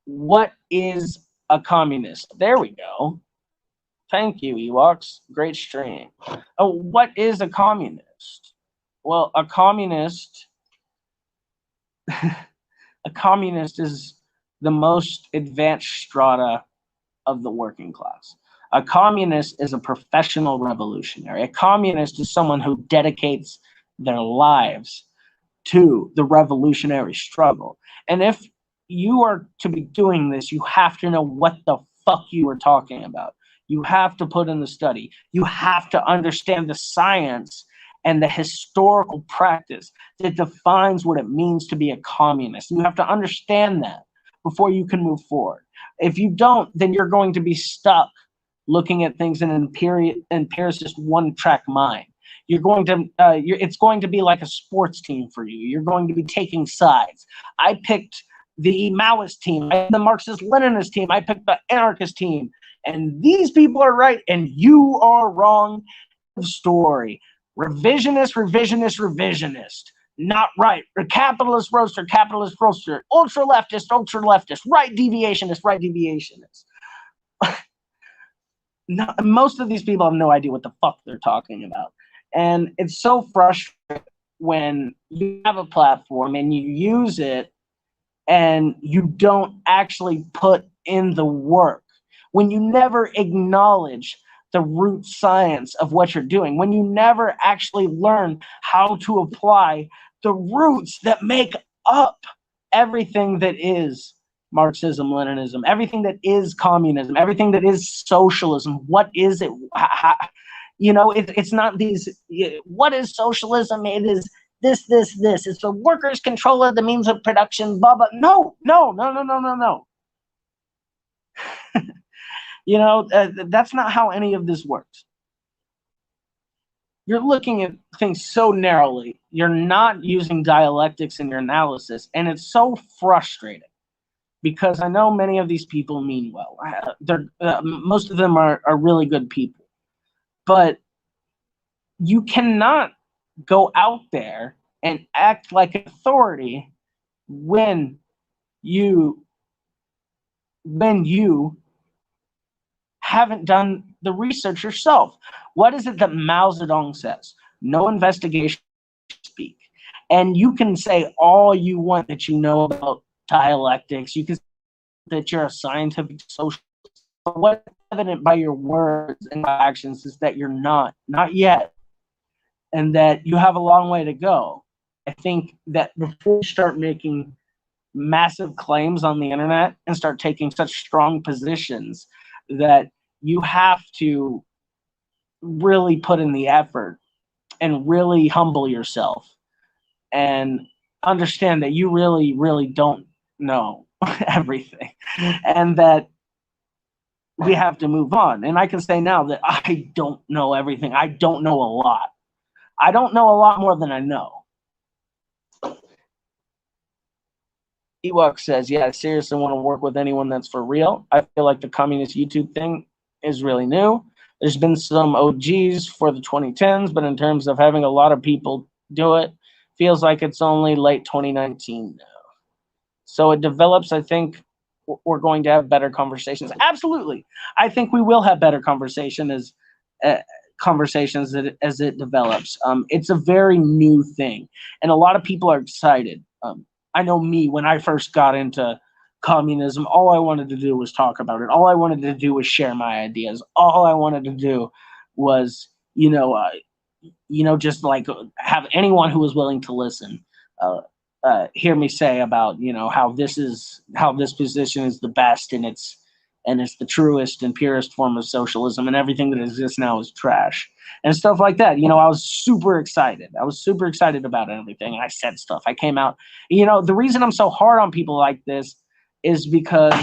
What is a communist? There we go. Thank you, Ewoks. Great stream. Oh, what is a communist? Well, a communist is the most advanced strata of the working class. A communist is a professional revolutionary. A communist is someone who dedicates their lives to the revolutionary struggle. And if you are to be doing this, you have to know what the fuck you are talking about. You have to put in the study. You have to understand the science and the historical practice that defines what it means to be a communist. You have to understand that before you can move forward. If you don't, then you're going to be stuck looking at things in an empiricist one-track mind. You're going to, it's going to be like a sports team for you. You're going to be taking sides. I picked the Maoist team, the Marxist-Leninist team, I picked the anarchist team, and these people are right and you are wrong. Story. Revisionist, revisionist, revisionist. Not right. Capitalist roaster, ultra leftist, right deviationist, right deviationist. No, most of these people have no idea what the fuck they're talking about. And it's so frustrating when you have a platform and you use it and you don't actually put in the work. When you never acknowledge the root science of what you're doing, when you never actually learn how to apply the roots that make up everything that is Marxism-Leninism, everything that is communism, everything that is socialism. What is it? It's not these, what is socialism? It is this. It's the workers' control of the means of production, blah, blah. No. That's not how any of this works. You're looking at things so narrowly. You're not using dialectics in your analysis, and it's so frustrating because I know many of these people mean well. Most of them are really good people, but you cannot go out there and act like an authority when you haven't done the research yourself. What is it that Mao Zedong says? No investigation, speak. And you can say all you want that you know about dialectics. You can say that you're a scientific socialist. But what's evident by your words and actions is that you're not yet, and that you have a long way to go. I think that before you start making massive claims on the internet and start taking such strong positions, that you have to really put in the effort and really humble yourself and understand that you really, really don't know everything, and that we have to move on. And I can say now that I don't know everything. I don't know a lot. I don't know a lot more than I know. Ewok says, yeah, I seriously want to work with anyone that's for real. I feel like the communist YouTube thing is really new. There's been some OGs for the 2010s, but in terms of having a lot of people do it, feels like it's only late 2019 now. So it develops. I think we're going to have better conversations. Absolutely. I think we will have better conversations as it develops. It's a very new thing, and a lot of people are excited. I know me, when I first got into communism, all I wanted to do was talk about it. All I wanted to do was share my ideas. All I wanted to do was, just like have anyone who was willing to listen hear me say about, how this position is the best, and it's the truest and purest form of socialism, and everything that exists now is trash and stuff like that. I was super excited. I was super excited about everything. And I said stuff. I came out. The reason I'm so hard on people like this is because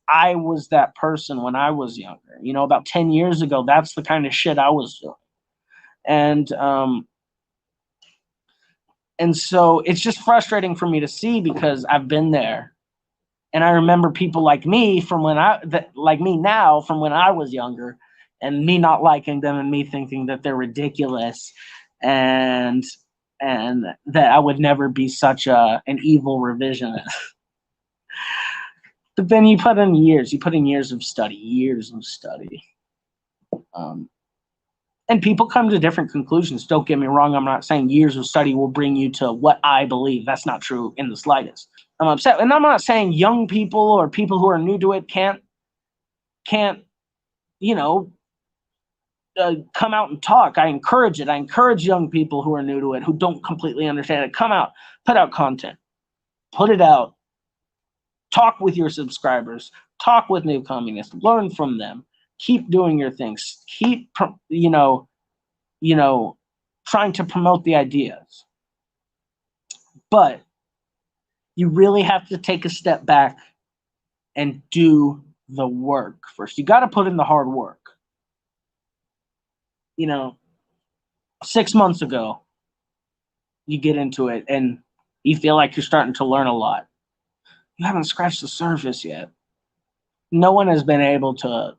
I was that person when I was younger. About 10 years ago, that's the kind of shit I was doing. And so it's just frustrating for me to see, because I've been there. And I remember people like me from when I was younger, and me not liking them, and me thinking that they're ridiculous, and that I would never be such an evil revisionist. But then you put in years of study, and people come to different conclusions. Don't get me wrong. I'm not saying years of study will bring you to what I believe. That's not true in the slightest. I'm upset. And I'm not saying young people or people who are new to it can't, you know, come out and talk. I encourage it. I encourage young people who are new to it, who don't completely understand it, come out, put out content, put it out, talk with your subscribers, talk with new communists, learn from them, keep doing your things, keep, trying to promote the ideas. But you really have to take a step back and do the work first. You got to put in the hard work. 6 months ago, you get into it and you feel like you're starting to learn a lot. You haven't scratched the surface yet. No one has been able to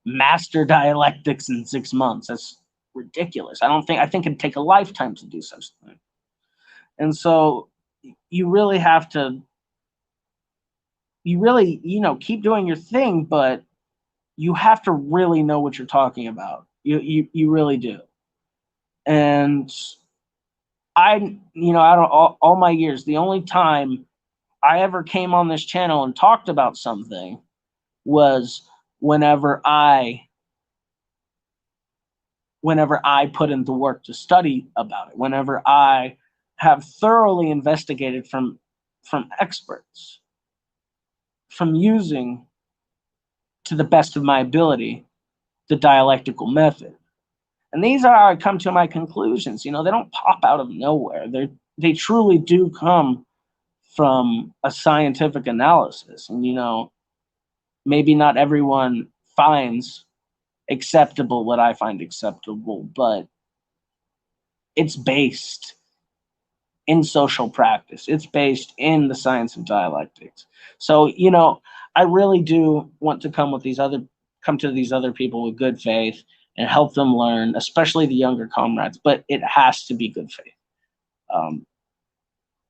master dialectics in 6 months. That's ridiculous. I think it'd take a lifetime to do such a thing. And so you really have to, keep doing your thing, but you have to really know what you're talking about. You really do. And out of all my years, the only time I ever came on this channel and talked about something was whenever I put in the work to study about it, whenever I have thoroughly investigated from experts, from using, to the best of my ability, the dialectical method. And these are how I come to my conclusions. They don't pop out of nowhere. They truly do come from a scientific analysis. And, maybe not everyone finds acceptable what I find acceptable, but it's based in social practice. It's based in the science of dialectics. So, I really do want to come to these other people with good faith and help them learn, especially the younger comrades, but it has to be good faith.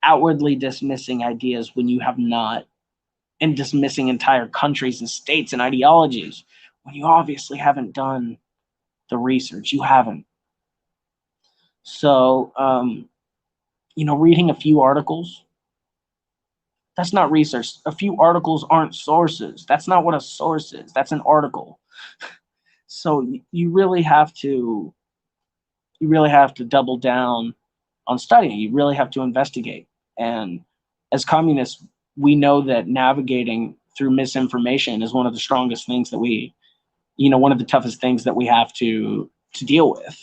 Outwardly dismissing ideas when you have not, and dismissing entire countries and states and ideologies when you obviously haven't done the research. You haven't. So, reading a few articles, that's not research. A few articles aren't sources. That's not what a source is. That's an article. So you really have to double down on studying. You really have to investigate. And as communists, we know that navigating through misinformation is one of the strongest things that one of the toughest things that we have to deal with.